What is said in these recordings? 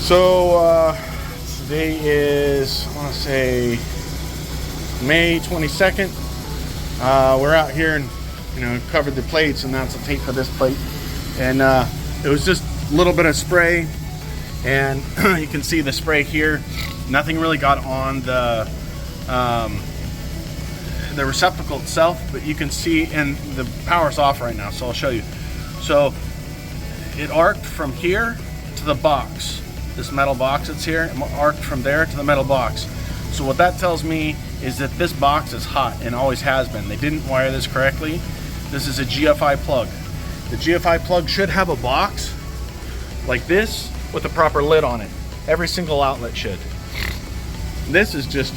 So today is, I want to say, May 22nd. We're out here and covered the plates, and that's the tape for this plate. And it was just a little bit of spray, and you can see the spray here. Nothing really got on the receptacle itself, but you can see, and the power's off right now, so I'll show you. So it arced from here to the box. This metal box that's here, it arced from there to the metal box. So what that tells me is that this box is hot and always has been. They didn't wire this correctly. This is a GFI plug. The GFI plug should have a box like this with a proper lid on it. Every single outlet should. This is just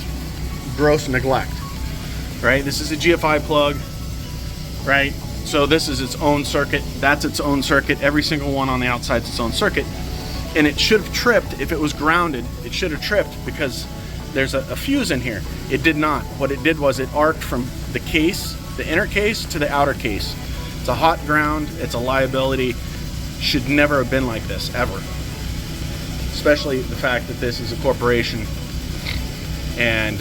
gross neglect, right? This is a GFI plug, right? So this is its own circuit. That's its own circuit. Every single one on the outside is its own circuit. And it should have tripped if it was grounded. It should have tripped because there's a fuse in here. It did not. What it did was it arced from the case, the inner case, to the outer case. It's a hot ground. It's a liability. Should never have been like this, ever. Especially the fact that this is a corporation and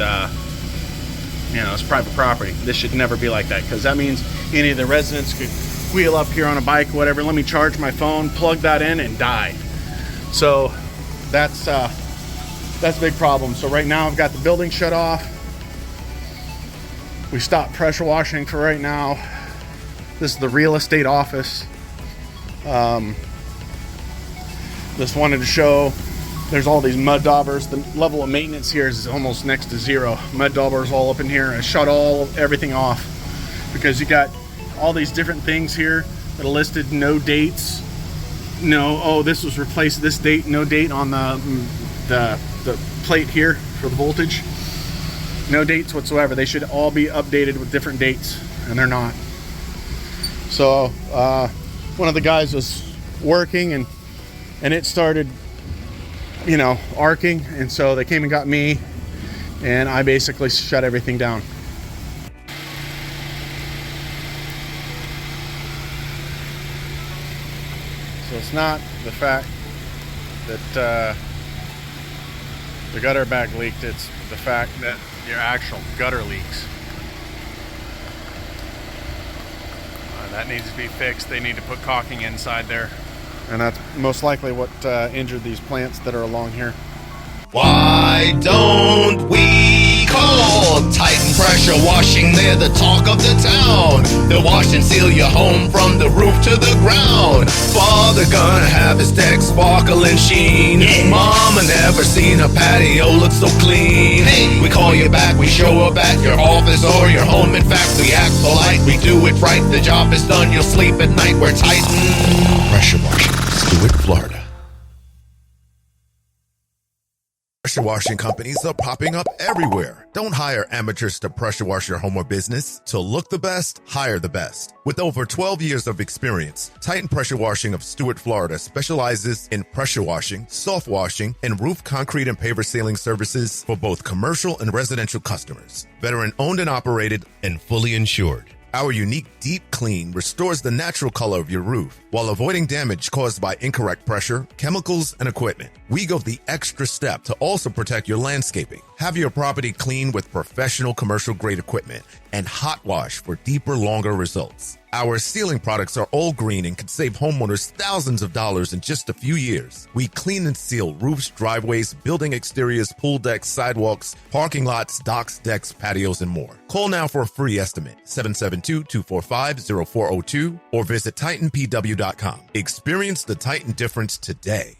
it's private property. This should never be like that, because that means any of the residents could wheel up here on a bike, whatever, let me charge my phone, plug that in, and die. So that's a big problem. So right now I've got the building shut off. We stopped pressure washing for right now. This is the real estate office. Just wanted to show there's all these mud daubers. The level of maintenance here is almost next to zero. Mud daubers all up in here. I shut everything off because you got all these different things here that are listed, no dates. No, oh, this was replaced this date, no date on the plate here for the voltage. No dates whatsoever. They should all be updated with different dates, and they're not. So one of the guys was working, and it started arcing, and so they came and got me, and I basically shut everything down. So it's not the fact that the gutter bag leaked, it's the fact that your actual gutter leaks. That needs to be fixed. They need to put caulking inside there. And that's most likely what injured these plants that are along here. Why don't we call Titan Pressure Washing? They're the talk of the town. They'll wash and seal your home from the roof to the ground. Father gonna have his deck sparkle and sheen. Mama never seen a patio look so clean. Hey, we call you back, we show up at your office or your home. In fact, we act polite, we do it right. The job is done, you'll sleep at night. We're Titan Pressure Washing, Stewart, Florida. Pressure washing companies are popping up everywhere. Don't hire amateurs to pressure wash your home or business. To look the best, hire the best. With over 12 years of experience, Titan Pressure Washing of Stewart, Florida specializes in pressure washing, soft washing, and roof, concrete, and paver sealing services for both commercial and residential customers. Veteran owned and operated and fully insured. Our unique deep clean restores the natural color of your roof while avoiding damage caused by incorrect pressure, chemicals, and equipment. We go the extra step to also protect your landscaping. Have your property cleaned with professional commercial grade equipment and hot wash for deeper, longer results. Our sealing products are all green and can save homeowners thousands of dollars in just a few years. We clean and seal roofs, driveways, building exteriors, pool decks, sidewalks, parking lots, docks, decks, patios, and more. Call now for a free estimate, 772-245-0402, or visit TitanPW.com. Experience the Titan difference today.